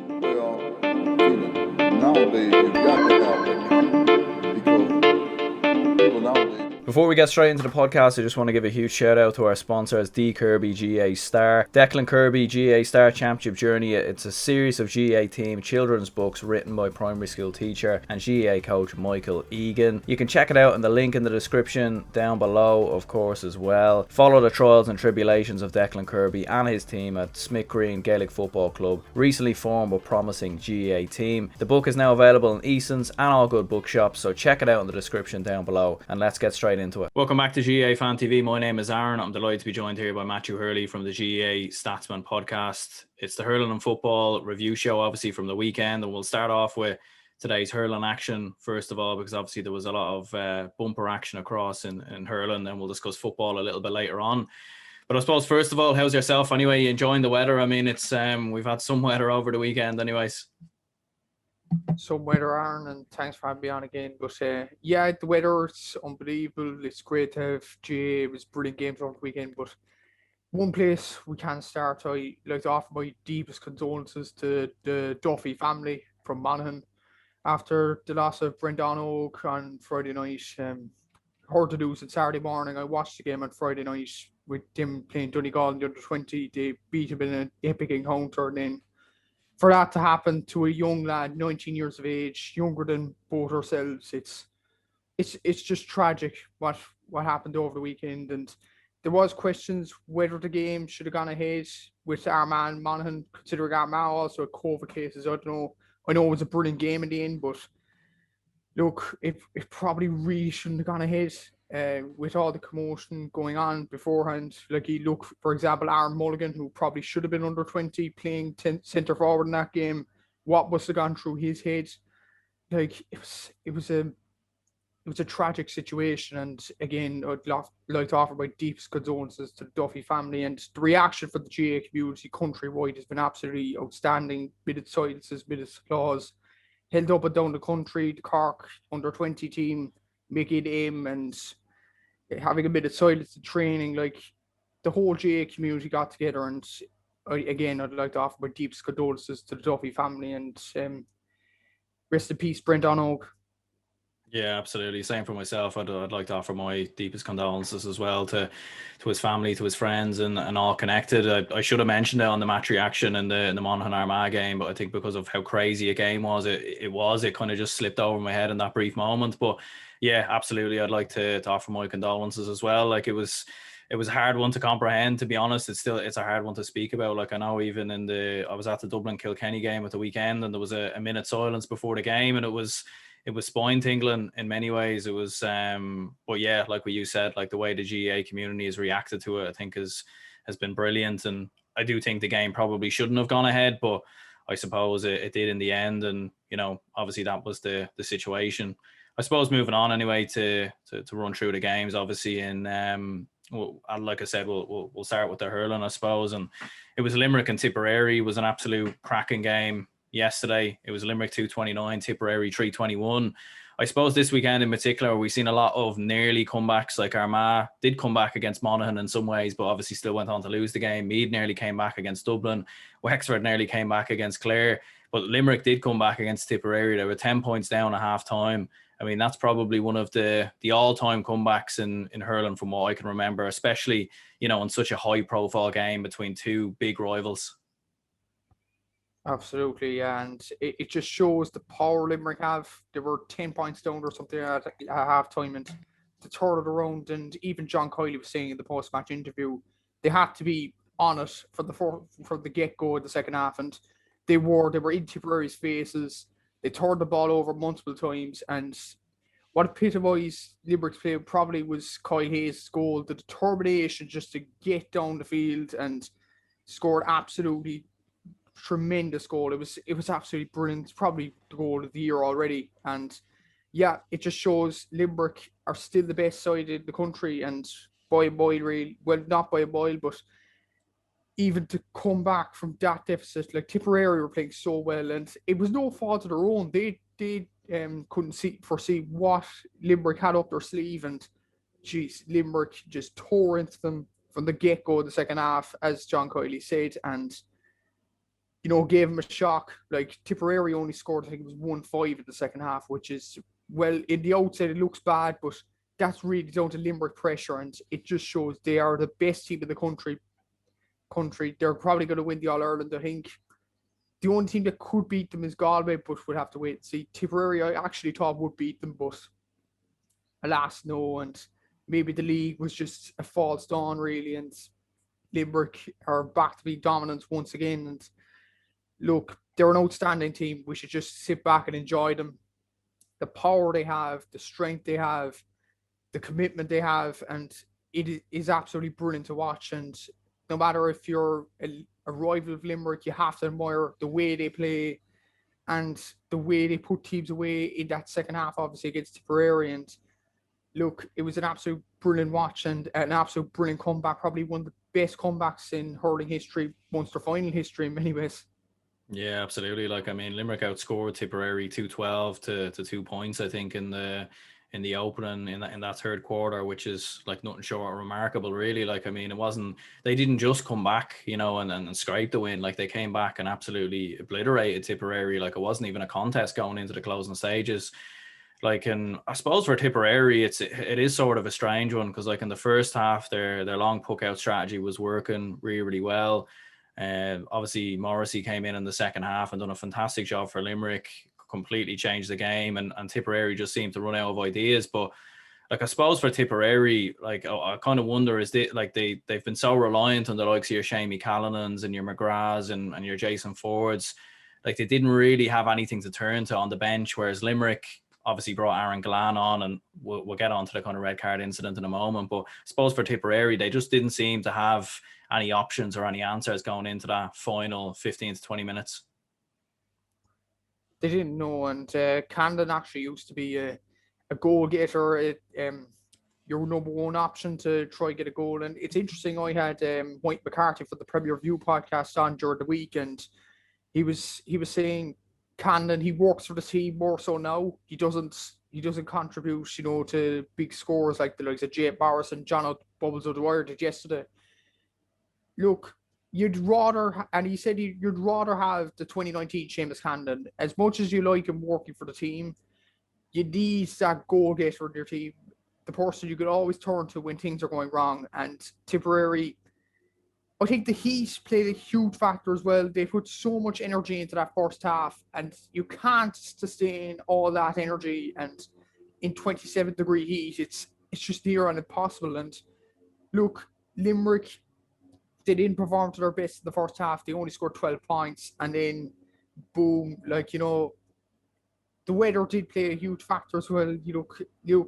Well, nowadays you got to have that because people nowadays. Before we get straight into the podcast, I just want to give a huge shout out to our sponsors, Declan Kirby GAA Star. Declan Kirby GAA Star Championship Journey. It's a series of GAA team children's books written by primary school teacher and GAA coach Michael Egan. You can check it out in the link in the description down below, of course, as well. Follow the trials and tribulations of Declan Kirby and his team at Smithgreen Gaelic Football Club, recently formed but promising GAA team. The book is now available in Easons and all good bookshops, so check it out in the description down below, and let's get straight into it. Welcome back to GAA Fan TV. My name is Aaron. I'm delighted to be joined here by Matthew Hurley from the GAA Statsman Podcast. It's the Hurling and Football review show, obviously, from the weekend, and we'll start off with today's hurling action first of all, because obviously there was a lot of bumper action across in hurling, and we'll discuss football a little bit later on. But I suppose first of all, how's yourself anyway? You enjoying the weather? I mean, it's we've had some weather over the weekend anyways. Some weather, Aaron, and thanks for having me on again. But yeah, the weather's unbelievable. It's great to have GAA. It was brilliant games over the weekend. But one place we can start, I like to offer my deepest condolences to the Duffy family from Monaghan after the loss of Brendan Oak on Friday night. Heard the news on Saturday morning. I watched the game on Friday night with them playing Donegal in the under-20. They beat him in an epic encounter, and then for that to happen to a young lad, 19 years of age, younger than both ourselves, it's just tragic what happened over the weekend. And there was questions whether the game should have gone ahead with Armagh Monaghan, considering Armagh also had COVID cases. I don't know. I know it was a brilliant game in the end, but look, it probably really shouldn't have gone ahead. With all the commotion going on beforehand, like you look, for example, Aaron Mulligan, who probably should have been under 20 playing centre forward in that game, what must have gone through his head? Like it was a tragic situation, and again, I'd like to offer my deepest condolences to the Duffy family, and the reaction for the GAA community countrywide has been absolutely outstanding. Minute silences, minute applause, held up and down the country. The Cork under 20 team making aim and having a bit of silence in training, like the whole GAA community got together. And I'd like to offer my deepest condolences to the Duffy family, and rest in peace, Brendan Oak. Yeah, absolutely. Same for myself. I'd like to offer my deepest condolences as well to his family, to his friends, and all connected. I should have mentioned it on the match reaction in the Monaghan Armagh game, but I think because of how crazy a game was, it kind of just slipped over my head in that brief moment. But yeah, absolutely. I'd like to offer my condolences as well. Like it was a hard one to comprehend, to be honest. It's a hard one to speak about. Like I know even I was at the Dublin Kilkenny game at the weekend, and there was a minute silence before the game, and it was spine tingling in many ways. It was, but yeah, like what you said, like the way the GAA community has reacted to it, I think has been brilliant. And I do think the game probably shouldn't have gone ahead, but I suppose it did in the end. And, you know, obviously that was the situation. I suppose moving on anyway to run through the games, obviously well, like I said, we'll start with the hurling, I suppose. And it was Limerick and Tipperary. It was an absolute cracking game yesterday. It was Limerick 229, Tipperary 321. I suppose this weekend in particular, we've seen a lot of nearly comebacks. Like Armagh did come back against Monaghan in some ways, but obviously still went on to lose the game. Meath nearly came back against Dublin. Wexford nearly came back against Clare. But Limerick did come back against Tipperary. They were 10 points down at half time. I mean, that's probably one of the all-time comebacks in hurling from what I can remember, especially, you know, in such a high-profile game between two big rivals. Absolutely, and it just shows the power Limerick have. They were 10 points down or something at half time, and to turn it around. And even John Kiley was saying in the post-match interview, they had to be on it from the get-go in the second half, and they were in Tipperary's faces. They turned the ball over multiple times, and what epitomised Limerick's play probably was Kyle Hayes' goal, the determination just to get down the field and scored absolutely tremendous goal. It was absolutely brilliant. It's probably the goal of the year already. And yeah, it just shows Limerick are still the best side in the country, and by a mile, really. Well, not by a mile, but even to come back from that deficit, like Tipperary were playing so well, and it was no fault of their own. They couldn't foresee what Limerick had up their sleeve, and geez, Limerick just tore into them from the get-go of the second half, as John Kiley said, and gave him a shock. Like, Tipperary only scored, I think it was 1-5 in the second half, which is, well, in the outset, it looks bad, but that's really down to Limerick pressure, and it just shows they are the best team in the country. They're probably going to win the All-Ireland, I think. The only team that could beat them is Galway, but we'll have to wait and see. Tipperary, I actually thought would beat them, but alas, no, and maybe the league was just a false dawn, really, and Limerick are back to be dominant once again, and look, they're an outstanding team. We should just sit back and enjoy them. The power they have, the strength they have, the commitment they have, and it is absolutely brilliant to watch. And no matter if you're a rival of Limerick, you have to admire the way they play and the way they put teams away in that second half, obviously, against Tipperary. And look, it was an absolute brilliant watch and an absolute brilliant comeback, probably one of the best comebacks in hurling history, Munster Final history in many ways. Yeah, absolutely. Like, I mean, Limerick outscored Tipperary 2-12 to 2 points, I think, in the opening in that third quarter, which is like nothing short of remarkable, really. Like, I mean, they didn't just come back, and scrape the win. Like, they came back and absolutely obliterated Tipperary. Like, it wasn't even a contest going into the closing stages. Like, and I suppose for Tipperary, it is sort of a strange one, because like in the first half, their long puck out strategy was working really, really well. Obviously, Morrissey came in the second half and done a fantastic job for Limerick, completely changed the game, and Tipperary just seemed to run out of ideas. But like, I suppose for Tipperary, like, I kind of wonder, is they've been so reliant on the likes of your Shamie Callanans and your McGraths and your Jason Fords. Like, they didn't really have anything to turn to on the bench, whereas Limerick obviously brought Aaron Gillan on, and we'll get on to the kind of red card incident in a moment. But I suppose for Tipperary, they just didn't seem to have any options or any answers going into that final 15 to 20 minutes. They didn't know, and Camden actually used to be a goal getter, your number one option to try get a goal. And it's interesting, I had Mike McCarthy for the Premier Review Podcast on during the week, and he was saying Camden, he works for the team more so now. He doesn't contribute, to big scores like the likes of Jay Barris and John Bubbles O'Dwyer did yesterday. Look, you'd rather have the 2019 Seamus Camden. As much as you like him working for the team, you need that goal getter in your team, the person you could always turn to when things are going wrong. And Tipperary, I think the heat played a huge factor as well. They put so much energy into that first half, and you can't sustain all that energy. And in 27-degree heat, it's just near on impossible. And look, Limerick, they didn't perform to their best in the first half. They only scored 12 points, and then boom, the weather did play a huge factor as well.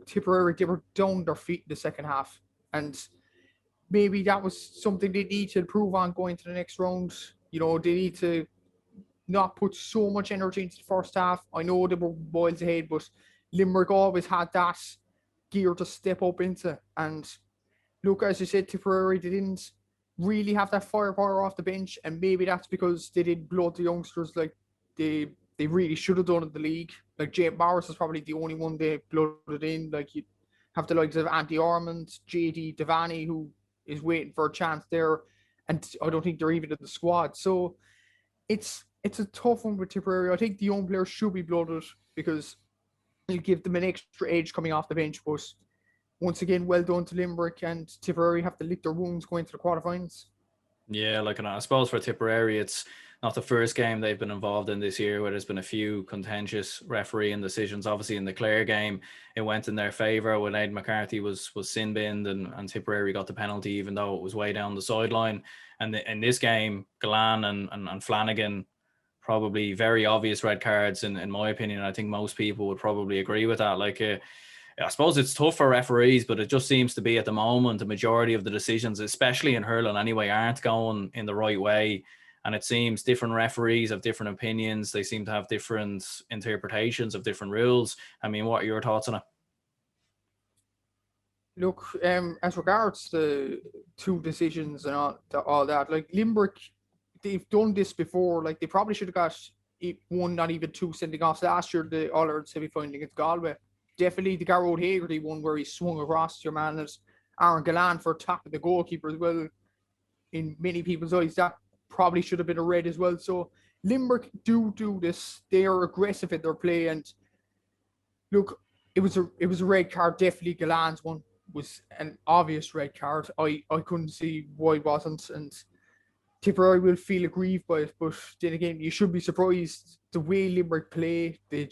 Tipperary, they were down their feet in the second half, and maybe that was something they need to improve on going to the next round. They need to not put so much energy into the first half. I know they were miles ahead, but Limerick always had that gear to step up into. And look, as you said, Tipperary, they didn't really have that firepower off the bench, and maybe that's because they didn't blood the youngsters like they really should have done in the league. Like, Jay Barris is probably the only one they blooded in. Like, you have the likes of Andy Ormond, JD Devaney, who is waiting for a chance there, and I don't think they're even in the squad. So it's a tough one with Tipperary. I think the young players should be blooded because it'll give them an extra edge coming off the bench. But once again, well done to Limerick, and Tipperary have to lick their wounds going to the quarterfinals. Yeah, and I suppose for Tipperary, it's not the first game they've been involved in this year where there's been a few contentious refereeing decisions. Obviously, in the Clare game, it went in their favour when Aidan McCarthy was sin-binned and Tipperary got the penalty, even though it was way down the sideline. And in this game, Gillan and Flanagan, probably very obvious red cards, in my opinion. I think most people would probably agree with that. Like, I suppose it's tough for referees, but it just seems to be at the moment the majority of the decisions, especially in hurling anyway, aren't going in the right way. And it seems different referees have different opinions. They seem to have different interpretations of different rules. I mean, what are your thoughts on it? Look, as regards the two decisions and all that, like Limerick, they've done this before. Like, they probably should have got one, not even two sending offs last year, the All-Ireland semi-final against Galway. Definitely the Garrod Hagerty one where he swung across your man. There's Aaron Gillan for tapping the goalkeeper as well. In many people's eyes, that probably should have been a red as well. So Limerick do this. They are aggressive in their play, and look, it was a red card. Definitely, Galan's one was an obvious red card. I couldn't see why it wasn't, and Tipperary will feel aggrieved by it. But then again, you should be surprised the way Limerick play. Their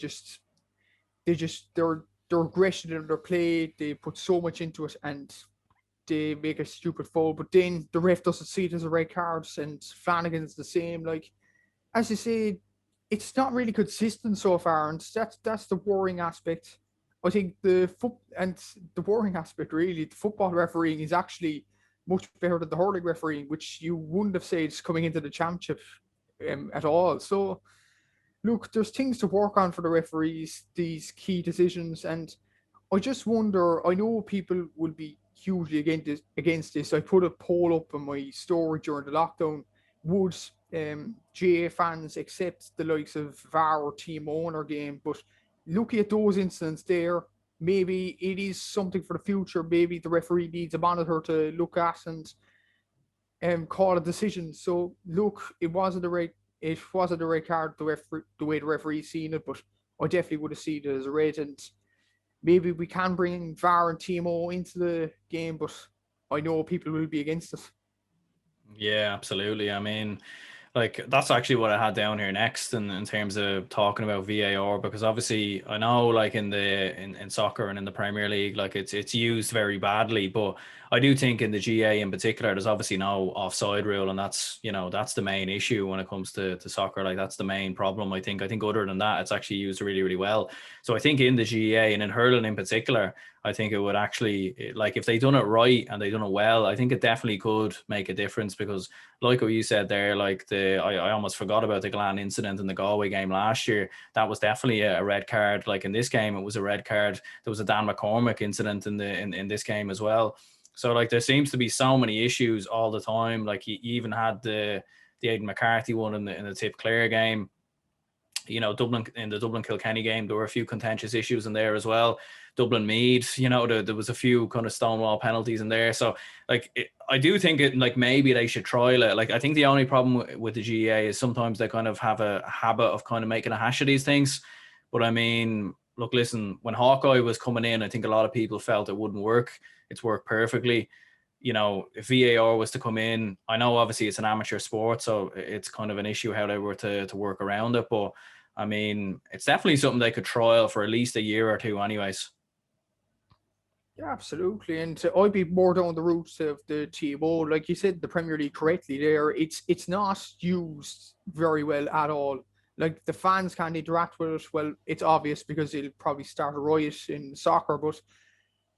aggression in their play. They put so much into it, and they make a stupid foul. But then the ref doesn't see it as a red card, and Flanagan's the same. Like, as you say, it's not really consistent so far, and that's the worrying aspect. I think the worrying aspect really, the football refereeing is actually much better than the hurling refereeing, which you wouldn't have said coming into the championship at all. So, look, there's things to work on for the referees, these key decisions, and I just wonder. I know people will be hugely against this. I put a poll up on my story during the lockdown. Would GAA fans accept the likes of VAR or Team Owner game? But looking at those incidents there, maybe it is something for the future. Maybe the referee needs a monitor to look at and call a decision. So look, it wasn't a red card the way the referee seen it, but I definitely would have seen it as a red. And maybe we can bring VAR and TMO into the game, but I know people will be against it. Yeah, absolutely. I mean, like, that's actually what I had down here next in terms of talking about VAR, because obviously I know, like, in soccer and in the Premier League, like, it's used very badly, but I do think in the GAA in particular, there's obviously no offside rule, and that's the main issue when it comes to soccer. Like, that's the main problem. I think other than that, it's actually used really, really well. So I think in the GAA and in hurling in particular, I think it would actually, like, if they done it right and they done it well, I think it definitely could make a difference, because like what you said there, like, I almost forgot about the Glan incident in the Galway game last year. That was definitely a red card. Like, in this game, it was a red card. There was a Dan McCormick incident in this game as well. So, like, there seems to be so many issues all the time. Like, you even had the Aidan McCarthy one in the Tipp Clare game. Dublin, in the Dublin Kilkenny game, there were a few contentious issues in there as well. Dublin Meath, there was a few kind of stonewall penalties in there. So, like, I do think maybe they should trial it. Like, I think the only problem with the GAA is sometimes they kind of have a habit of kind of making a hash of these things. But I mean, look, listen, when Hawkeye was coming in, I think a lot of people felt it wouldn't work. It's worked perfectly. If VAR was to come in, I know obviously it's an amateur sport, so it's kind of an issue how they were to work around it. But I mean, it's definitely something they could trial for at least a year or two anyways. Yeah, absolutely. And I'd be more down the route of the TMO. Like you said, the Premier League correctly there, it's not used very well at all. Like, the fans can't interact with it. Well, it's obvious because it'll probably start a riot in soccer. But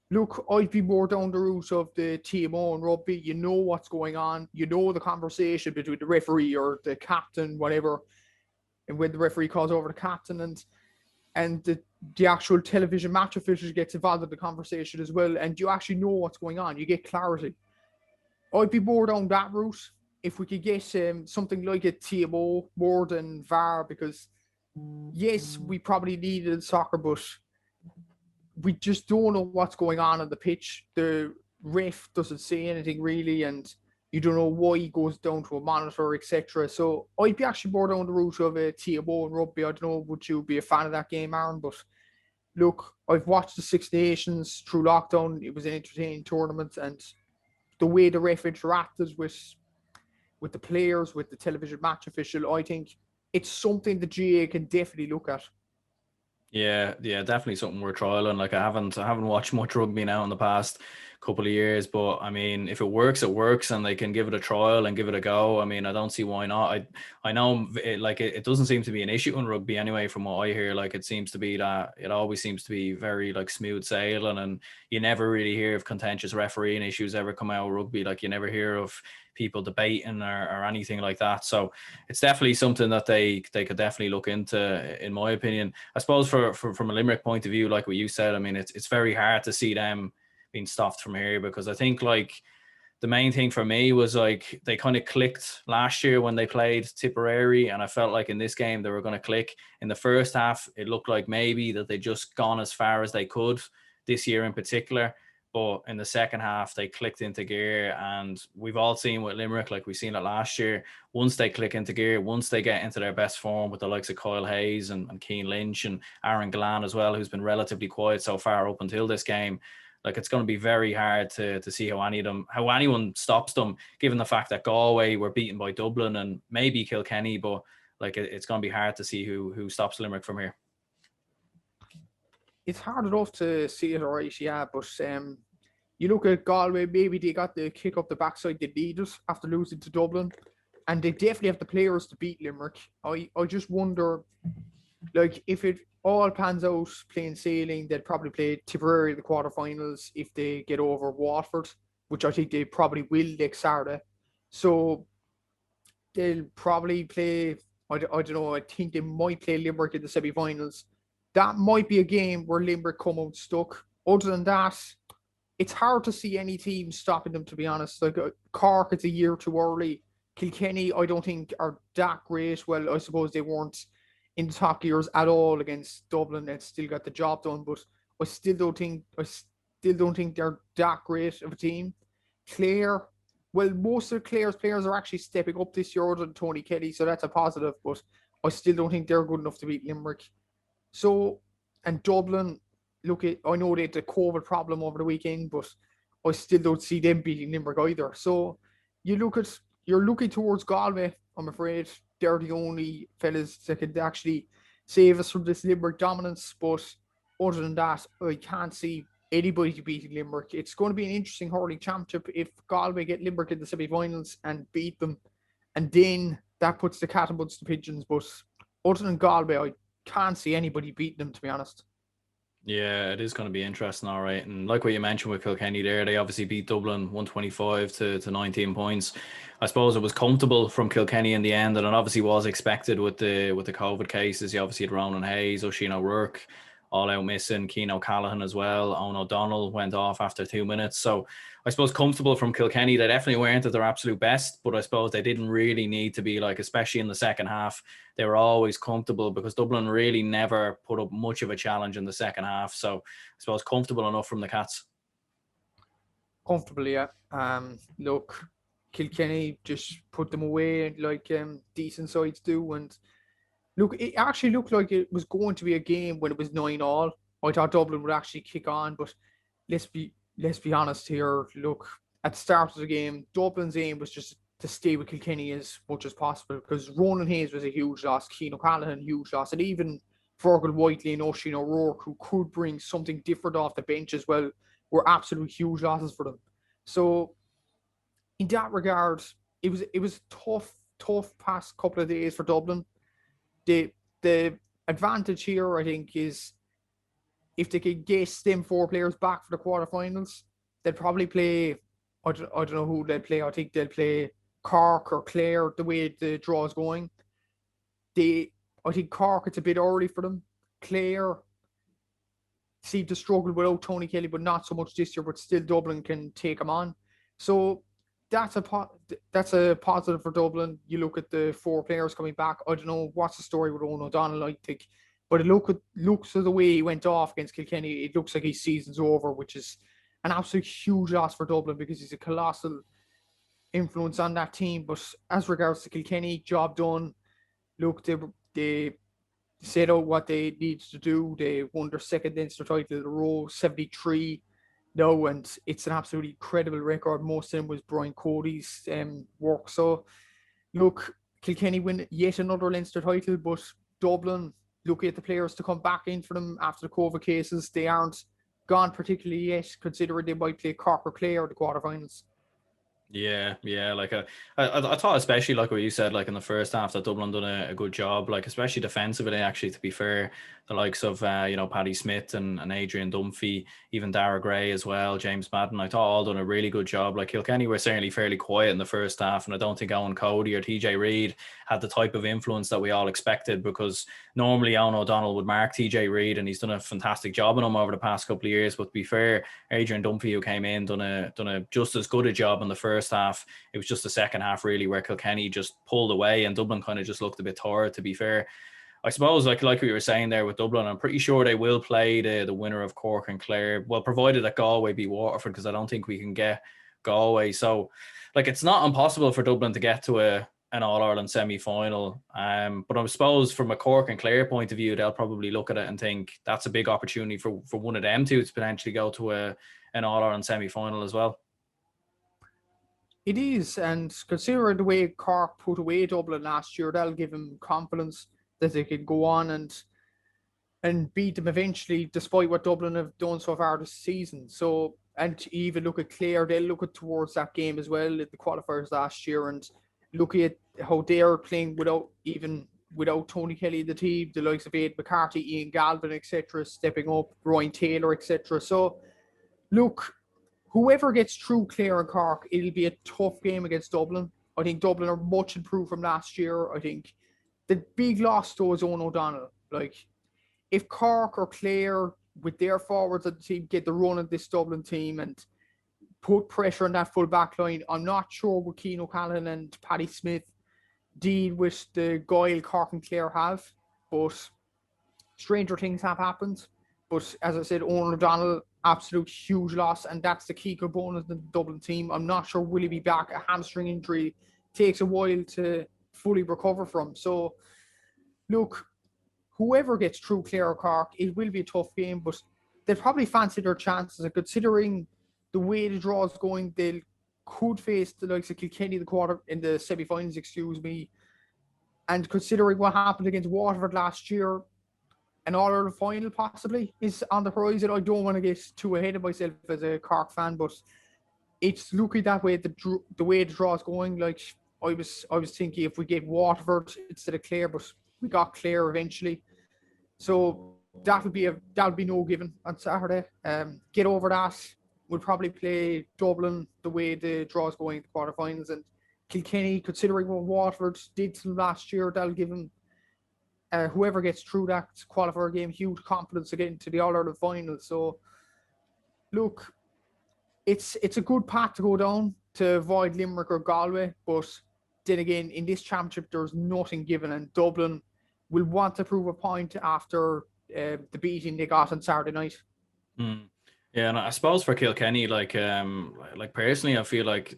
look, I'd be more down the route of the TMO and rugby. You know what's going on. You know the conversation between the referee or the captain, whatever. And when the referee calls over the captain and the actual television match officials gets involved in the conversation as well, and you actually know what's going on. You get clarity. I'd be more down that route if we could get something like a TMO more than VAR, because yes, we probably need it in soccer, but we just don't know what's going on the pitch. The ref doesn't say anything really, and you don't know why he goes down to a monitor, etc. So I'd be actually more down the route of a TMO and rugby. I don't know, would you be a fan of that game, Aaron? But look, I've watched the Six Nations through lockdown. It was an entertaining tournament, and the way the ref interacted with the players, with the television match official, I think it's something the GAA can definitely look at. Yeah, definitely something we're trialing. Like, I haven't watched much rugby now in the past couple of years, but I mean, if it works, and they can give it a trial and give it a go. I mean, I don't see why not. I know it doesn't seem to be an issue in rugby anyway, from what I hear. Like, it seems to be that it always seems to be very, like, smooth sailing, and you never really hear of contentious refereeing issues ever come out of rugby. Like, you never hear of people debating or anything like that. So it's definitely something that they could definitely look into, in my opinion. I suppose from a Limerick point of view, like what you said, I mean, it's very hard to see them being stopped from here, because I think, like, the main thing for me was, like, they kind of clicked last year when they played Tipperary, and I felt like in this game they were going to click. In the first half, it looked like maybe that they just gone as far as they could this year in particular. But in the second half, they clicked into gear, and we've all seen with Limerick, like we've seen it last year, once they click into gear, once they get into their best form with the likes of Kyle Hayes and Cian Lynch and Aaron Gillan as well, who's been relatively quiet so far up until this game, like it's going to be very hard to see how anyone stops them, given the fact that Galway were beaten by Dublin and maybe Kilkenny, but like it's going to be hard to see who stops Limerick from here. It's hard enough to see it, alright, yeah, but you look at Galway, maybe they got the kick up the backside they needed after losing to Dublin, and they definitely have the players to beat Limerick. I just wonder, like, if it all pans out plain sailing, they'd probably play Tipperary in the quarterfinals if they get over Waterford, which I think they probably will next Saturday. So they'll probably play, I don't know, I think they might play Limerick in the semi-finals. That might be a game where Limerick come out stuck. Other than that, it's hard to see any team stopping them, to be honest. Like Cork, it's a year too early. Kilkenny, I don't think are that great. Well, I suppose they weren't in the top gears at all against Dublin and still got the job done, but I still don't think they're that great of a team. Clare, well, most of Clare's players are actually stepping up this year other than Tony Kelly, so that's a positive, but I still don't think they're good enough to beat Limerick. So, and Dublin, I know they had the COVID problem over the weekend, but I still don't see them beating Limerick either. So you're looking towards Galway, I'm afraid. They're the only fellas that could actually save us from this Limerick dominance. But other than that, I can't see anybody beating Limerick. It's going to be an interesting hurling championship if Galway get Limerick in the semi-finals and beat them. And then that puts the cat amongst the pigeons. But other than Galway, I can't see anybody beating them, to be honest. Yeah, it is going to be interesting, all right. And like what you mentioned with Kilkenny there, they obviously beat Dublin 125 to 19 points. I suppose it was comfortable from Kilkenny in the end, and it obviously was expected with the COVID cases. You obviously had Ronan Hayes, Oisin O'Rourke, all out missing, Cian O'Callaghan as well. Owen O'Donnell went off after 2 minutes. So I suppose comfortable from Kilkenny. They definitely weren't at their absolute best, but I suppose they didn't really need to be, like, especially in the second half. They were always comfortable because Dublin really never put up much of a challenge in the second half. So I suppose comfortable enough from the Cats. Comfortable, yeah. Look, Kilkenny just put them away like decent sides do, and look, it actually looked like it was going to be a game when it was 9-9. I thought Dublin would actually kick on, but let's be honest here. Look, at the start of the game, Dublin's aim was just to stay with Kilkenny as much as possible because Ronan Hayes was a huge loss, Cian O'Callaghan a huge loss, and even Fergal Whiteley and Oisin O'Rourke, who could bring something different off the bench as well, were absolute huge losses for them. So in that regard, it was tough past couple of days for Dublin. The advantage here, I think, is if they could get them 4 players back for the quarterfinals, they'd probably play, I don't know who they'll play. I think they'll play Cork or Clare the way the draw is going. I think Cork, it's a bit early for them. Clare seem to struggle without Tony Kelly, but not so much this year, but still Dublin can take them on. So that's a positive for Dublin. You look at the 4 players coming back. I don't know what's the story with Owen O'Donnell, I think. But it looks at the way he went off against Kilkenny, it looks like his season's over, which is an absolute huge loss for Dublin because he's a colossal influence on that team. But as regards to Kilkenny, job done. Look, they set out what they needed to do. They won their second Leinster title in a row, 73 now, and it's an absolutely incredible record. Most of them was Brian Cody's work. So, look, Kilkenny win yet another Leinster title, but Dublin, looking at the players to come back in for them after the COVID cases, they aren't gone particularly yet, considering they might play Cork or Clare in the quarterfinals. Yeah. Like I thought, especially like what you said, like in the first half, that Dublin done a good job, like especially defensively. Actually, to be fair, the likes of Paddy Smith and Adrian Dunphy, even Dara Gray as well, James Madden, I thought all done a really good job. Like Kilkenny were certainly fairly quiet in the first half, and I don't think Owen Cody or TJ Reid had the type of influence that we all expected, because normally Owen O'Donnell would mark TJ Reid, and he's done a fantastic job on him over the past couple of years. But to be fair, Adrian Dunphy, who came in, done a just as good a job in the first half. It was just the second half really where Kilkenny just pulled away and Dublin kind of just looked a bit tired, to be fair. I suppose, like we were saying there with Dublin, I'm pretty sure they will play the winner of Cork and Clare. Well, provided that Galway beat Waterford, because I don't think we can get Galway. So, like, it's not impossible for Dublin to get to an All-Ireland semi-final. But I suppose from a Cork and Clare point of view, they'll probably look at it and think that's a big opportunity for one of them to potentially go to an All-Ireland semi-final as well. It is, and considering the way Cork put away Dublin last year, that'll give them confidence that they can go on and beat them eventually, despite what Dublin have done so far this season. So, and even look at Clare, they'll look at towards that game as well at the qualifiers last year, and look at how they're playing without Tony Kelly in the team, the likes of Aidan McCarthy, Ian Galvin, etc., stepping up, Ryan Taylor, etc. So, look, whoever gets through Clare and Cork, it'll be a tough game against Dublin. I think Dublin are much improved from last year. I think the big loss, though, is Owen O'Donnell. Like, if Cork or Clare, with their forwards of the team, get the run of this Dublin team and put pressure on that full back line, I'm not sure what Cian O'Callaghan and Paddy Smith deal with the guile Cork and Clare have. But stranger things have happened. But as I said, Owen O'Donnell, absolute huge loss, and that's the key component of the Dublin team. I'm not sure will he be back. A hamstring injury takes a while to fully recover from. So, look, whoever gets through Clare or Cork, it will be a tough game, but they'll probably fancy their chances. And considering the way the draw is going, they could face the likes of Kilkenny in the semi-finals, and considering what happened against Waterford last year, an All-Ireland final possibly is on the horizon. I don't want to get too ahead of myself as a Cork fan, but it's looking that way. The way the draw is going, like I was thinking, if we get Waterford instead of Clare, but we got Clare eventually, so that'll be no given on Saturday. Get over that. We'll probably play Dublin the way the draw is going in the quarterfinals, and Kilkenny, considering what Waterford did to them last year, that'll give them. Whoever gets through that qualifier game, huge confidence to get into the All-Ireland final. So, look, it's a good path to go down to avoid Limerick or Galway. But then again, in this championship, there's nothing given, and Dublin will want to prove a point after the beating they got on Saturday night. Yeah, and I suppose for Kilkenny, like personally, I feel like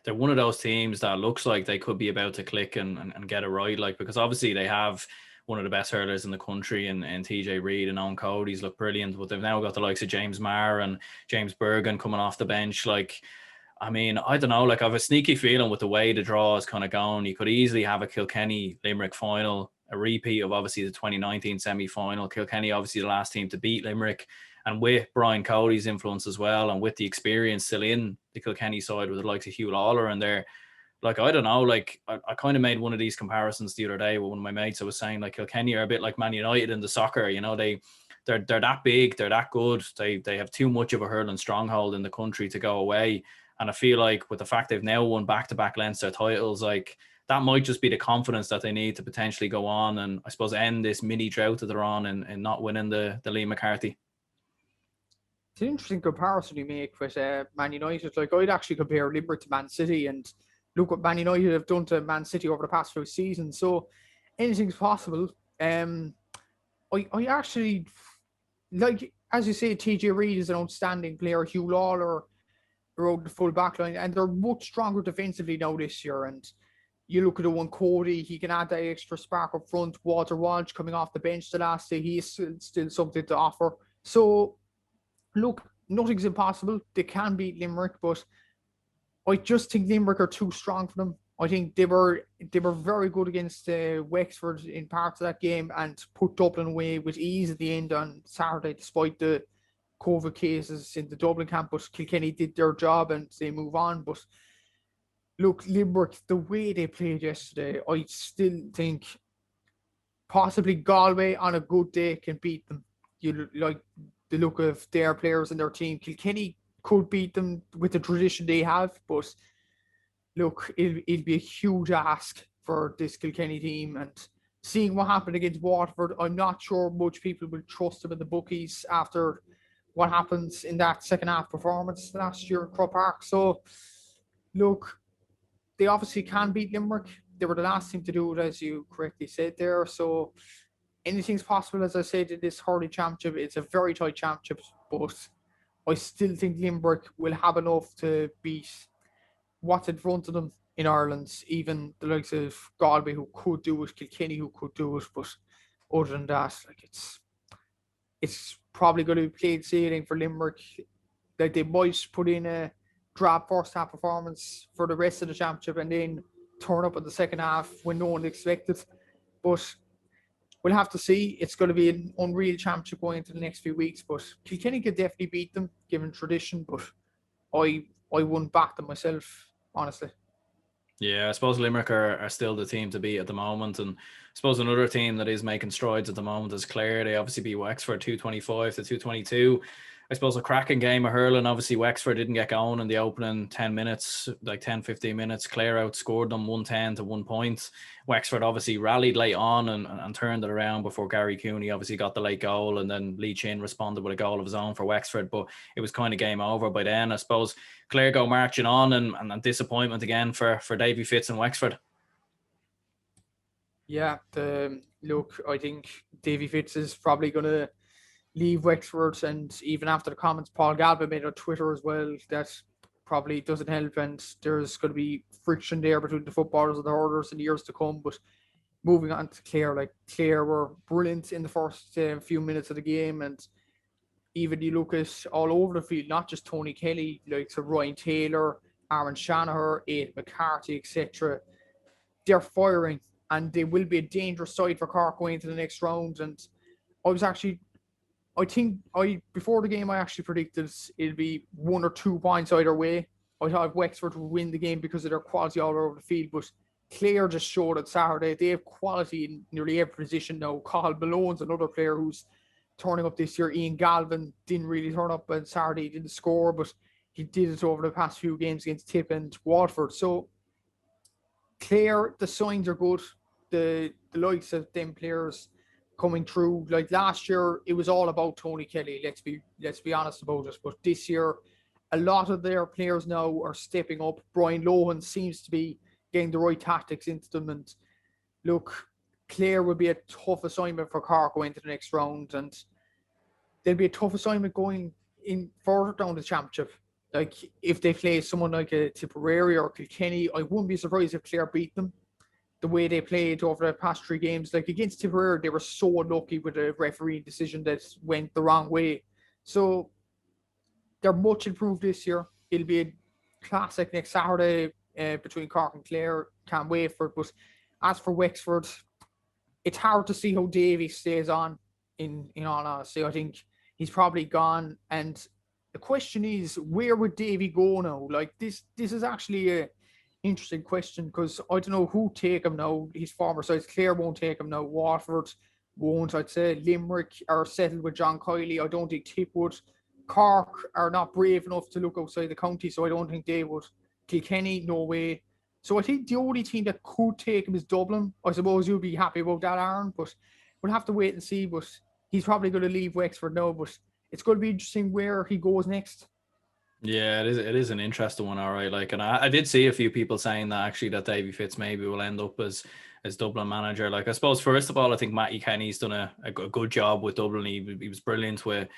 they're one of those teams that looks like they could be about to click and get it right. Like, because obviously they have one of the best hurlers in the country and TJ Reid and Owen Cody's look brilliant, but they've now got the likes of James Maher and James Bergen coming off the bench. Like, I mean, I don't know, like I have a sneaky feeling with the way the draw is kind of going, you could easily have a Kilkenny Limerick final, a repeat of obviously the 2019 semi-final. Kilkenny obviously the last team to beat Limerick. And with Brian Cody's influence as well, and with the experience still in the Kilkenny side with the likes of Hugh Lawler and there, like, I don't know, like I kind of made one of these comparisons the other day with one of my mates. I was saying, like, Kilkenny are a bit like Man United in the soccer, you know, they're that big, they're that good, they have too much of a hurling stronghold in the country to go away. And I feel like with the fact they've now won back-to-back Leinster titles, like, that might just be the confidence that they need to potentially go on and I suppose end this mini drought that they're on and not winning the Liam McCarthy. It's an interesting comparison you make with Man United. Like, I'd actually compare Limerick to Man City, and look what Man United have done to Man City over the past few seasons. So anything's possible. I actually, like, as you say, TJ Reid is an outstanding player. Hugh Lawler rode the full back line, and they're much stronger defensively now this year. And you look at the one Cody, he can add that extra spark up front. Walter Walsh coming off the bench the last day, he's still something to offer. So, look, nothing's impossible. They can beat Limerick, but I just think Limerick are too strong for them. I think they were very good against Wexford in parts of that game and put Dublin away with ease at the end on Saturday, despite the COVID cases in the Dublin camp. But Kilkenny did their job and they move on. But look, Limerick, the way they played yesterday, I still think possibly Galway on a good day can beat them. You like the look of their players and their team. Kilkenny could beat them with the tradition they have, but look, it'll be a huge ask for this Kilkenny team. And seeing what happened against Waterford, I'm not sure much people will trust them in the bookies after what happens in that second half performance last year at Croke Park. So, look, they obviously can beat Limerick. they were the last team to do it, as you correctly said there. So anything's possible, as I said, in this hurling championship. It's a very tight championship, but I still think Limerick will have enough to beat what's in front of them in Ireland, even the likes of Galway, who could do it, Kilkenny, who could do it. But other than that, like, it's probably going to be plain sailing for Limerick. Like, they might put in a drab first half performance for the rest of the championship and then turn up in the second half when no one expected. But we'll have to see. It's going to be an unreal championship going into the next few weeks. But Kilkenny could definitely beat them, given tradition. But I wouldn't back them myself, honestly. Yeah, I suppose Limerick are still the team to beat at the moment. And I suppose another team that is making strides at the moment is Clare. They obviously beat Wexford 225 to 222. I suppose a cracking game of hurling. Obviously, Wexford didn't get going in the opening 10 minutes, like 10, 15 minutes. Clare outscored them 110 to 1 point. Wexford obviously rallied late on and turned it around before Gary Cooney obviously got the late goal, and then Lee Chin responded with a goal of his own for Wexford. But it was kind of game over by then. I suppose Clare go marching on, and disappointment again for Davy Fitz and Wexford. Yeah, look, I think Davy Fitz is probably going to leave Wexford, and even after the comments Paul Galba made on Twitter as well, that probably doesn't help, and there's going to be friction there between the footballers and the hurlers in the years to come. But moving on to Clare, like, Clare were brilliant in the first few minutes of the game, and even you look at all over the field, not just Tony Kelly, like so Ryan Taylor, Aaron Shanahan, Aidan McCarthy, etc. They're firing, and they will be a dangerous side for Cork going into the next round. And before the game, I actually predicted it'll be 1 or 2 points either way. I thought Wexford would win the game because of their quality all over the field, but Clare just showed it Saturday. They have quality in nearly every position now. Cathal Malone's another player who's turning up this year. Ian Galvin didn't really turn up on Saturday. He didn't score, but he did it over the past few games against Tipp and Waterford. So Clare, the signs are good. The likes of them players coming through. Like last year, it was all about Tony Kelly. Let's be honest about it. But this year, a lot of their players now are stepping up. Brian Lohan seems to be getting the right tactics into them. And look, Clare will be a tough assignment for Cork going into the next round, and there'll be a tough assignment going in further down the championship. Like, if they play someone like a Tipperary or Kilkenny, I wouldn't be surprised if Clare beat them. The way they played over the past 3 games, like against Tipperary, they were so unlucky with a referee decision that went the wrong way. So they're much improved this year. It'll be a classic next Saturday between Cork and Clare. Can't wait for it. But as for Wexford, it's hard to see how Davy stays on. In all honesty, I think he's probably gone. And the question is, where would Davy go now? Like, this is actually a interesting question, because I don't know who take him now. His former sides, Clare won't take him now. Waterford won't. I'd say Limerick are settled with John Kiley. I don't think Tipp would. Cork are not brave enough to look outside the county, so I don't think they would. Kilkenny, no way. So I think the only team that could take him is Dublin. I suppose you'd be happy about that, Aaron, but we'll have to wait and see. But he's probably going to leave Wexford now, but it's going to be interesting where he goes next. Yeah, it is an interesting one, all right. Like, and I did see a few people saying that actually that Davy Fitz maybe will end up as Dublin manager. Like, I suppose first of all, I think Matthew Kenny's done a good job with Dublin. He was brilliant with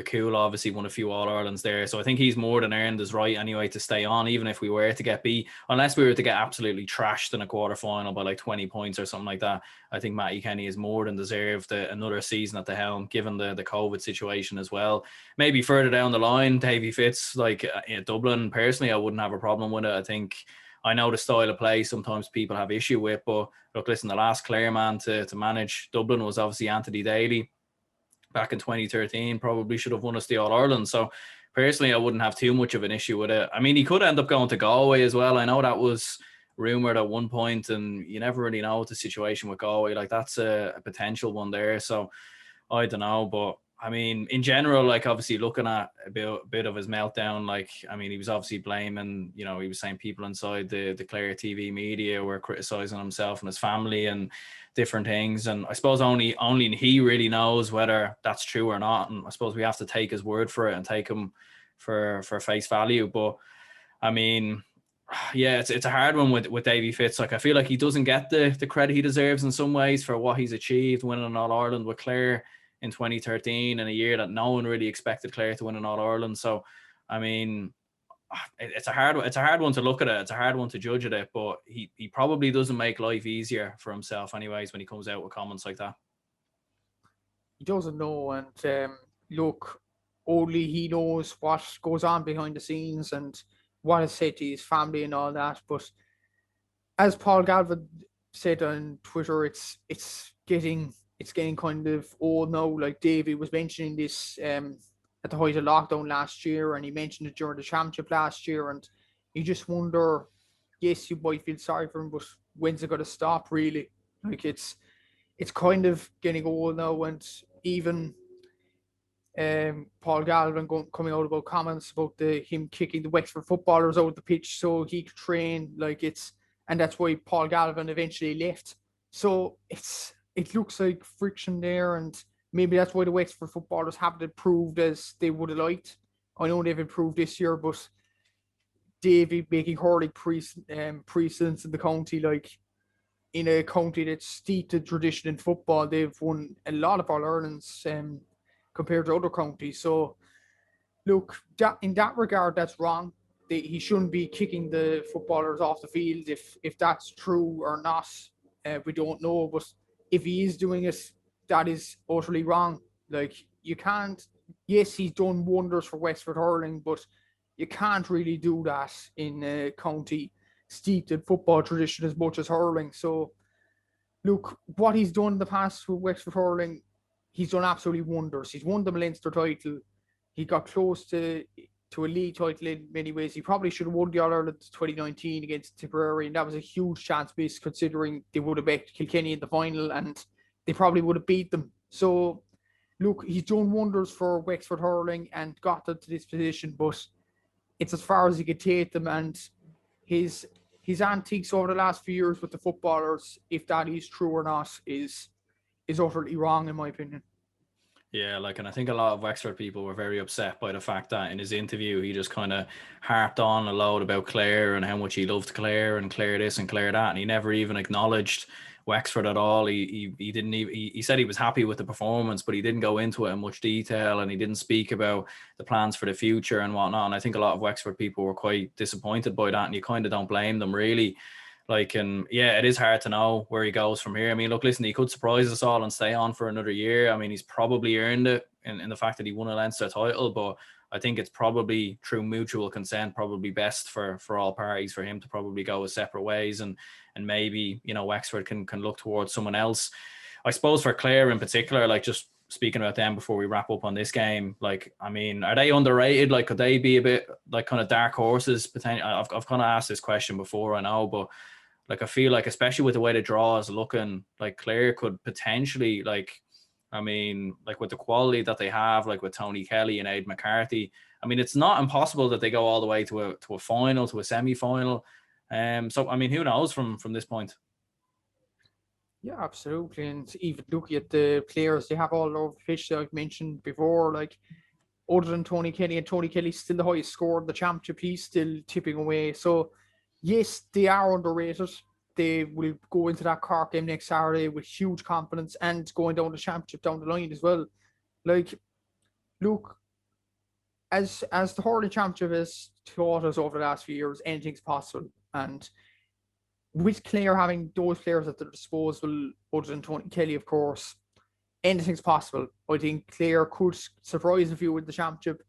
Cool, obviously won a few All-Irelands there. So I think he's more than earned his right anyway to stay on, even if we were to get beat, unless we were to get absolutely trashed in a quarterfinal by like 20 points or something like that. I think Matty Kenny is more than deserved another season at the helm, given the COVID situation as well. Maybe further down the line, Davy Fitz, like in Dublin, personally, I wouldn't have a problem with it. I know the style of play sometimes people have issue with, but look, listen, the last Clare man to manage Dublin was obviously Anthony Daly back in 2013. Probably should have won us the All-Ireland. So personally, I wouldn't have too much of an issue with it. I mean, he could end up going to Galway as well. I know that was rumoured at one point, and you never really know the situation with Galway. Like, that's a potential one there. So I don't know, but I mean, in general, like, obviously looking at a bit of his meltdown, like, I mean, he was obviously blaming, he was saying people inside the Clare TV media were criticising himself and his family and different things. And I suppose only he really knows whether that's true or not. And I suppose we have to take his word for it and take him for face value. But I mean, Yeah, it's a hard one with Davy Fitz. Like, I feel like he doesn't get the credit he deserves in some ways for what he's achieved, winning an All-Ireland with Clare in 2013, in a year that no one really expected Clare to win an All-Ireland. So, I mean, it's a hard one to look at it. It's a hard one to judge it, but he probably doesn't make life easier for himself anyways when he comes out with comments like that. He doesn't know, and look, only he knows what goes on behind the scenes and what is said to his family and all that. But as Paul Galvin said on Twitter, it's getting kind of old now. Like Davy was mentioning this at the height of lockdown last year, and he mentioned it during the championship last year, and you just wonder, yes, you might feel sorry for him, but when's it going to stop, really? Like, it's kind of getting old now, and even Paul Galvin coming out about comments about him kicking the Wexford footballers out of the pitch so he could train, and that's why Paul Galvin eventually left. So it looks like friction there, and maybe that's why the Wexford footballers haven't improved as they would have liked. I know they've improved this year, but Davy making hurling precedence in the county, like in a county that's steeped in tradition in football, they've won a lot of All-Irelands compared to other counties. So, look, in that regard, that's wrong. He shouldn't be kicking the footballers off the field. If that's true or not, we don't know. But if he is doing it, that is utterly wrong. Like, you can't. Yes, he's done wonders for Wexford hurling, but you can't really do that in a county steeped in football tradition as much as hurling. So, look, what he's done in the past with Wexford hurling, he's done absolutely wonders. He's won the Leinster title. He got close to a league title in many ways. He probably should have won the All-Ireland 2019 against Tipperary, and that was a huge chance missed considering they would have beat Kilkenny in the final, and they probably would have beat them. So, look, he's done wonders for Wexford hurling and got them to this position, but it's as far as he could take them, and his antics over the last few years with the footballers, if that is true or not, is utterly wrong in my opinion. Yeah, and I think a lot of Wexford people were very upset by the fact that in his interview he just kind of harped on a load about Clare and how much he loved Clare and Clare this and Clare that, and he never even acknowledged Wexford at all. He didn't even, he said he was happy with the performance, but he didn't go into it in much detail, and he didn't speak about the plans for the future and whatnot. And I think a lot of Wexford people were quite disappointed by that, and you kind of don't blame them really. And yeah, it is hard to know where he goes from here. I mean, look, listen, he could surprise us all and stay on for another year. I mean, he's probably earned it in the fact that he won a Leinster title, but I think it's probably through mutual consent, probably best for all parties for him to probably go his separate ways, and maybe, Wexford can look towards someone else. I suppose for Clare in particular, just speaking about them before we wrap up on this game, I mean, are they underrated? Could they be a bit kind of dark horses potentially? I've kind of asked this question before, I know, but I feel especially with the way the draw is looking, Clare could potentially, with the quality that they have, with Tony Kelly and Aid McCarthy, I mean, it's not impossible that they go all the way to a final, to a semi-final. So, I mean, who knows from this point? Yeah, absolutely. And even looking at the players they have all over the pitch that I've mentioned before, other than Tony Kelly, and Tony Kelly's still the highest scorer in the championship, he's still tipping away. So, yes, they are underrated. They will go into that Cork game next Saturday with huge confidence and going down the championship down the line as well. Look, as the hurling championship has taught us over the last few years, anything's possible. And with Clare having those players at their disposal, other than Tony Kelly, of course, anything's possible. I think Clare could surprise a few with the championship.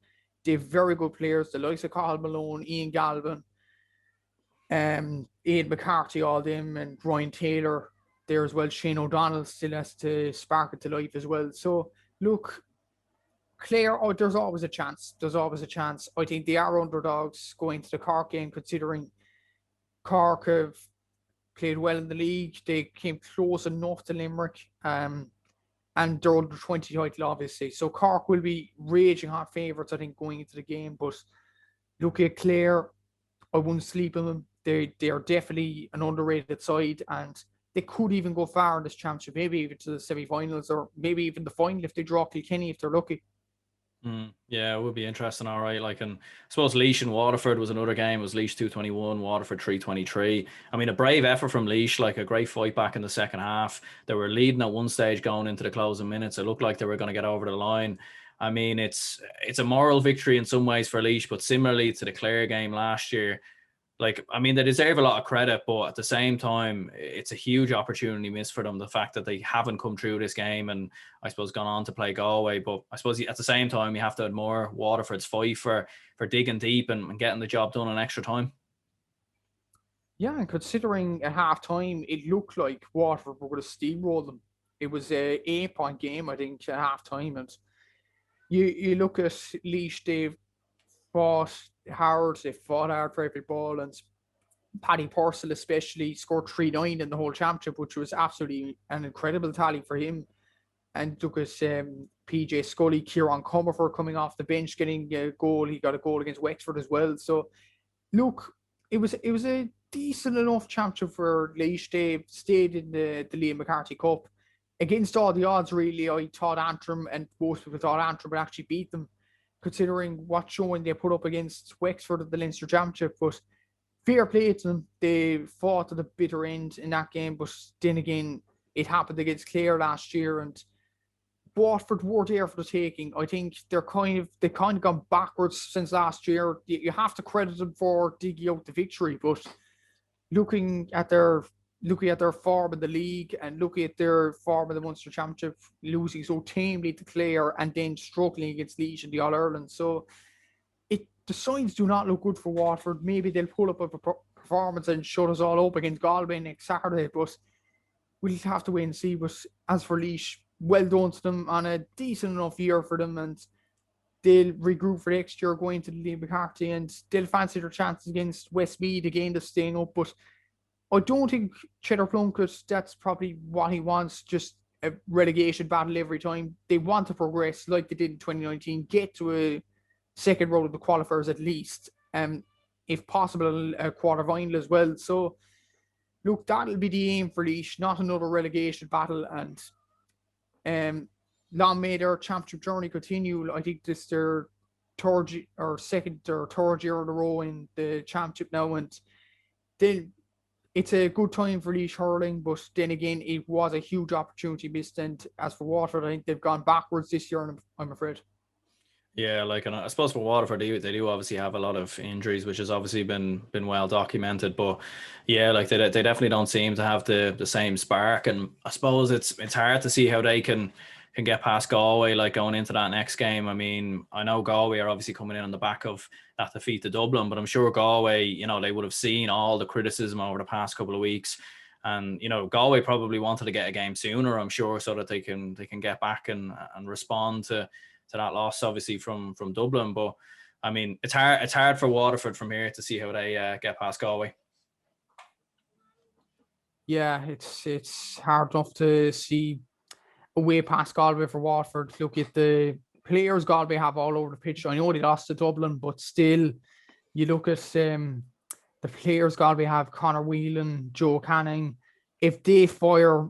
They have very good players, the likes of Cathal Malone, Ian Galvin, Ian McCarthy, all them, and Ryan Taylor there as well. Shane O'Donnell still has to spark it to life as well. So, look, Clare, there's always a chance. There's always a chance. I think they are underdogs going to the Cork game, considering Cork have played well in the league. They came close enough to Limerick, and they're under 20 title, obviously. So Cork will be raging hot favourites, I think, going into the game. But look at Clare, I wouldn't sleep on them. They are definitely an underrated side, and they could even go far in this championship, maybe even to the semi-finals, or maybe even the final if they draw Kilkenny, if they're lucky. Yeah, it would be interesting. All right, like, and I suppose Laois and Waterford was another game. It was Laois 221, Waterford 323. I mean, a brave effort from Laois, like a great fight back in the second half. They were leading at one stage going into the closing minutes. It looked like they were going to get over the line. I mean, it's a moral victory in some ways for Laois, but similarly to the Clare game last year, like, I mean, they deserve a lot of credit, but at the same time, it's a huge opportunity missed for them. The fact that they haven't come through this game and I suppose gone on to play Galway. But I suppose at the same time, you have to admire Waterford's fight for digging deep and getting the job done in extra time. Yeah, and considering at half time, it looked like Waterford were going to steamroll them. It was a 8-point game, I think, at half time. And you look at Laois, they've fought hard for every ball, and Paddy Purcell especially scored 3-9 in the whole championship, which was absolutely an incredible tally for him. And look at PJ Scully, Kieran Comerford coming off the bench, getting a goal. He got a goal against Wexford as well. So look, it was a decent enough championship for Laois. They stayed in the Liam McCarthy Cup. Against all the odds, really, I thought Antrim, and most people thought Antrim would actually beat them, considering what showing they put up against Wexford at the Leinster Championship. But fair play to them. They fought to the bitter end in that game, but then again, it happened against Clare last year, and Waterford were there for the taking. I think they've kind of gone backwards since last year. You have to credit them for digging out the victory, but looking at their form in the league and looking at their form in the Munster Championship, losing so tamely to Clare and then struggling against Laois in the All-Ireland. So the signs do not look good for Waterford. Maybe they'll pull up a performance and shut us all up against Galway next Saturday, but we'll have to wait and see. But as for Laois, well done to them on a decent enough year for them, and they'll regroup for next year going to the Liam McCarthy, and they'll fancy their chances against Westmeath again to staying up. But I don't think Cheddar Plunkett, that's probably what he wants, just a relegation battle every time. They want to progress like they did in 2019, get to a second round of the qualifiers at least, if possible a quarter final as well. So look, that'll be the aim for Laois, not another relegation battle, and long may their championship journey continue. I think this is their second or third year in a row in the championship now, and then it's a good time for Laois hurling, but then again, it was a huge opportunity missed. And as for Waterford, I think they've gone backwards this year, I'm afraid. Yeah, like, and I suppose for Waterford, they do obviously have a lot of injuries, which has obviously been well documented. But yeah, like they definitely don't seem to have the same spark. And I suppose it's hard to see how they can get past Galway, like going into that next game. I mean, I know Galway are obviously coming in on the back of that defeat to Dublin, but I'm sure Galway, they would have seen all the criticism over the past couple of weeks. And, Galway probably wanted to get a game sooner, I'm sure, so that they can get back and respond to that loss, obviously, from Dublin. But I mean, it's hard for Waterford from here to see how they get past Galway. Yeah, it's hard enough to see a way past Galway for Waterford. Look at the players Galway have all over the pitch. I know they lost to Dublin, but still, you look at the players Galway have: Conor Whelan, Joe Canning. If they fire,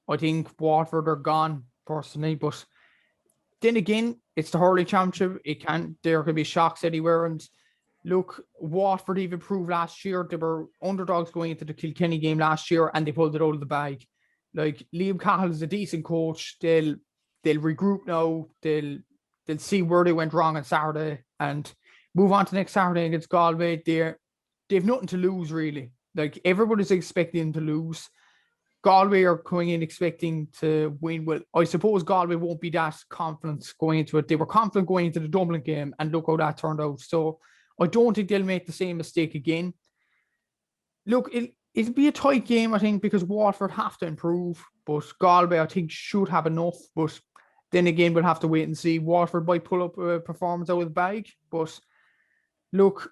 I think Waterford are gone personally. But then again, it's the hurling championship. There could be shocks anywhere. And look, Waterford even proved last year they were underdogs going into the Kilkenny game last year, and they pulled it out of the bag. Like, Liam Cahill is a decent coach. They'll regroup now. They'll see where they went wrong on Saturday and move on to next Saturday against Galway. They've nothing to lose, really. Like, everybody's expecting to lose. Galway are coming in expecting to win. Well, I suppose Galway won't be that confident going into it. They were confident going into the Dublin game, and look how that turned out. So I don't think they'll make the same mistake again. Look, it'll be a tight game, I think, because Waterford have to improve, but Galway, I think, should have enough. But then again, we'll have to wait and see. Waterford might pull up a performance out of the bag, but look,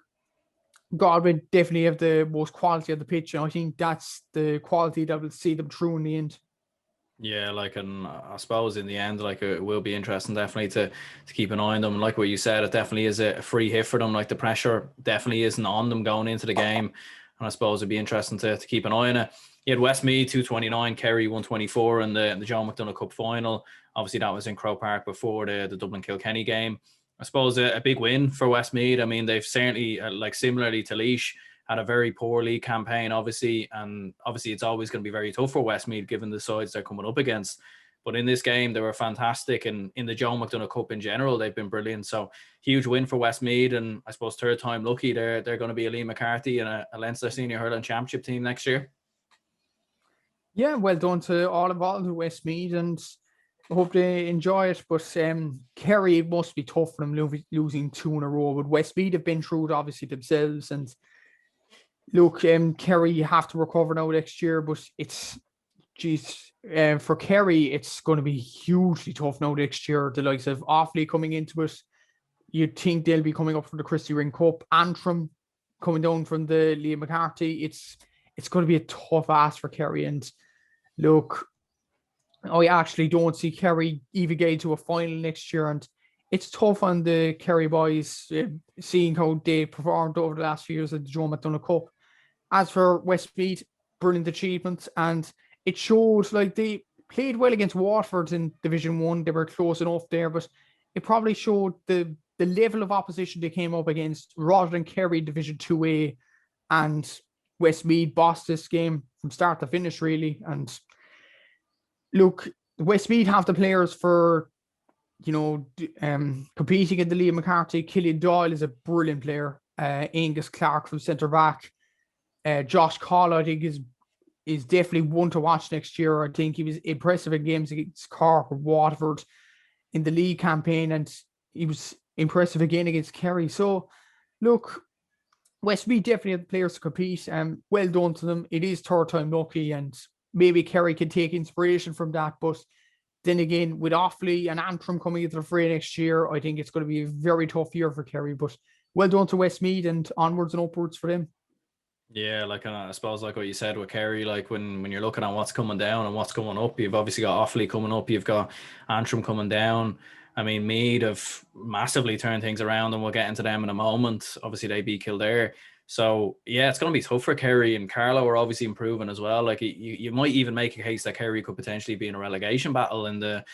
Galway definitely have the most quality of the pitch, and I think that's the quality that will see them through in the end. Yeah, like, and I suppose in the end, like, it will be interesting definitely to keep an eye on them. Like what you said, it definitely is a free hit for them. Like, the pressure definitely isn't on them going into the game, and I suppose it'd be interesting to keep an eye on it. You had Westmeath 229, Kerry 124 in the Joe McDonagh Cup final. Obviously, that was in Croke Park before the Dublin Kilkenny game. I suppose a big win for Westmeath. I mean, they've certainly, like similarly to Laois, had a very poor league campaign, obviously. And obviously, it's always going to be very tough for Westmeath given the sides they're coming up against. But in this game, they were fantastic. And in the Joe McDonagh Cup in general, they've been brilliant. So huge win for Westmeath. And I suppose third time lucky, they're going to be a Lee McCarthy and a Leinster Senior Hurling Championship team next year. Yeah, well done to all involved with Westmeath, and I hope they enjoy it. But Kerry, it must be tough for them losing 2 in a row. But Westmeath have been through it obviously themselves. And look, Kerry have to recover now next year. But for Kerry, it's going to be hugely tough now next year. The likes of Offaly coming into it. You'd think they'll be coming up for the Christy Ring Cup. Antrim coming down from the Liam McCarthy. It's going to be a tough ask for Kerry. And look, I actually don't see Kerry even getting to a final next year. And it's tough on the Kerry boys, seeing how they performed over the last few years at the Joe McDonagh Cup. As for Westmeath, brilliant achievement. And it showed, like, they played well against Waterford in Division 1. They were close enough there, but it probably showed the level of opposition they came up against rather than Kerry Division 2A. And Westmeath bossed this game from start to finish, really. And look, Westmeath have the players for, competing in the Liam McCarthy. Killian Doyle is a brilliant player. Angus Clark from centre back. Josh Call, I think, is definitely one to watch next year. I think he was impressive in games against Cork or Waterford in the league campaign, and he was impressive again against Kerry. So, look, Westmeath definitely have the players to compete. Well done to them. It is third time lucky, and maybe Kerry can take inspiration from that. But then again, with Offaly and Antrim coming into the fray next year, I think it's going to be a very tough year for Kerry. But well done to Westmeath, and onwards and upwards for them. Yeah, like I suppose, like what you said with Kerry, like when you're looking at what's coming down and what's going up, you've obviously got Offaly coming up, you've got Antrim coming down. I mean, Meath have massively turned things around, and we'll get into them in a moment. Obviously, they beat Kildare. So, yeah, it's going to be tough for Kerry, and Carlow are obviously improving as well. Like, you might even make a case that Kerry could potentially be in a relegation battle in the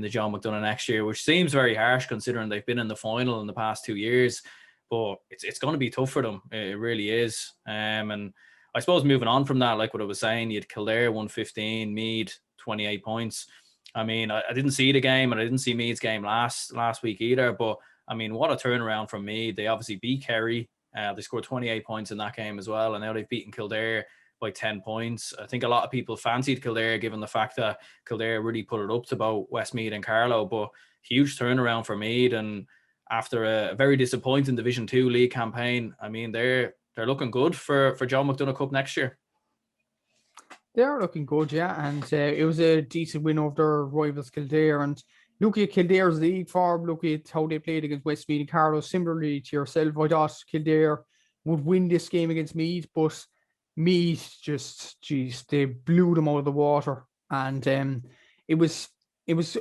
Joe McDonagh next year, which seems very harsh considering they've been in the final in the past 2 years. But it's going to be tough for them. It really is. And I suppose moving on from that, like what I was saying, you had Kildare 115, Meath 28 points. I mean, I didn't see the game, and I didn't see Meath's game last week either. But I mean, what a turnaround from Meath. They obviously beat Kerry. They scored 28 points in that game as well, and now they've beaten Kildare by 10 points. I think a lot of people fancied Kildare, given the fact that Kildare really put it up to both Westmeath and Carlow. But huge turnaround for Meath, and after a very disappointing Division 2 league campaign, I mean, they're looking good for Joe McDonagh Cup next year. They're looking good, yeah. And it was a decent win over their rivals Kildare. And look at Kildare's league form. Look at how they played against Westmeath and Carlow. Similarly to yourself, I thought Kildare would win this game against Meath, but Meath they blew them out of the water. And it was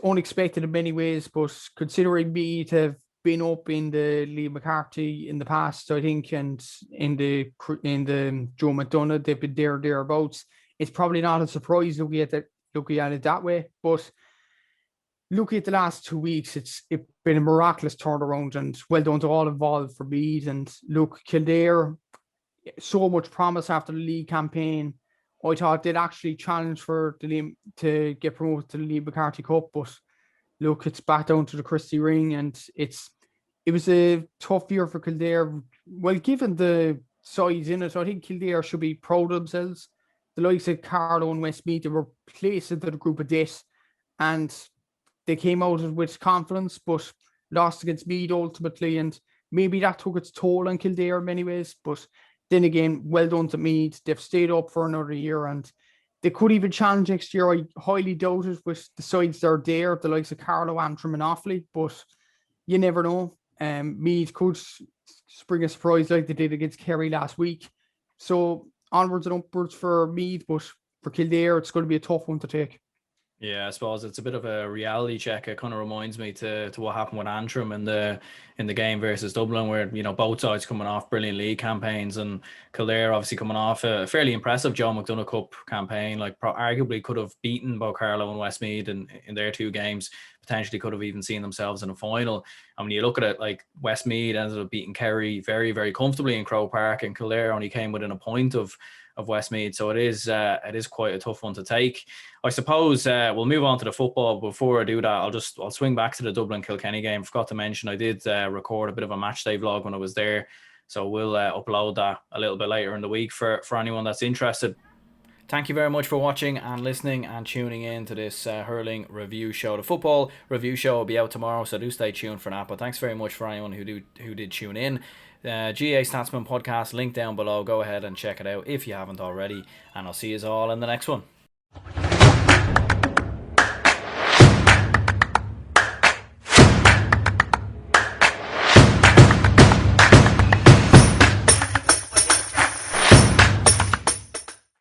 unexpected in many ways, but considering Meath have been up in the Liam McCarthy in the past, I think, and in the Joe McDonagh, they've been thereabouts. It's probably not a surprise looking at it that way. But looking at the last 2 weeks, it's been a miraculous turnaround, and well done to all involved for Meath. And look, Kildare, so much promise after the league campaign. I thought they'd actually challenge for to get promoted to the Liam McCarthy Cup, but look, it's back down to the Christy Ring, and it was a tough year for Kildare. Well, given the size in it, I think Kildare should be proud of themselves. The likes of Carlow and Westmeath, they were placed into the group of death, and they came out with confidence, but lost against Meath ultimately, and maybe that took its toll on Kildare in many ways. But then again, well done to Meath. They've stayed up for another year, and they could even challenge next year. I highly doubt it with the sides that are there, the likes of Carlow, Antrim and Offaly, but you never know. Meath could spring a surprise like they did against Kerry last week. So onwards and upwards for Meath, but for Kildare, it's going to be a tough one to take. Yeah, I suppose it's a bit of a reality check. It kind of reminds me to what happened with Antrim in the game versus Dublin, where both sides coming off brilliant league campaigns, and Kildare obviously coming off a fairly impressive Joe McDonagh Cup campaign. Like arguably could have beaten both Carlow and Westmeath in their two games. Potentially could have even seen themselves in a final. And when you look at it, like Westmeath ended up beating Kerry very, very comfortably in Croke Park, and Kildare only came within a point of Westmeath. So it is quite a tough one to take. I suppose we'll move on to the football. Before I do that, I'll swing back to the Dublin Kilkenny game. Forgot to mention I did record a bit of a match day vlog when I was there, so we'll upload that a little bit later in the week for anyone that's interested. Thank you very much for watching and listening and tuning in to this hurling review show. The football review show will be out tomorrow, so do stay tuned for that. But thanks very much for anyone who did tune in. GAA Statsman Podcast, link down below. Go ahead and check it out if you haven't already, and I'll see you all in the next one.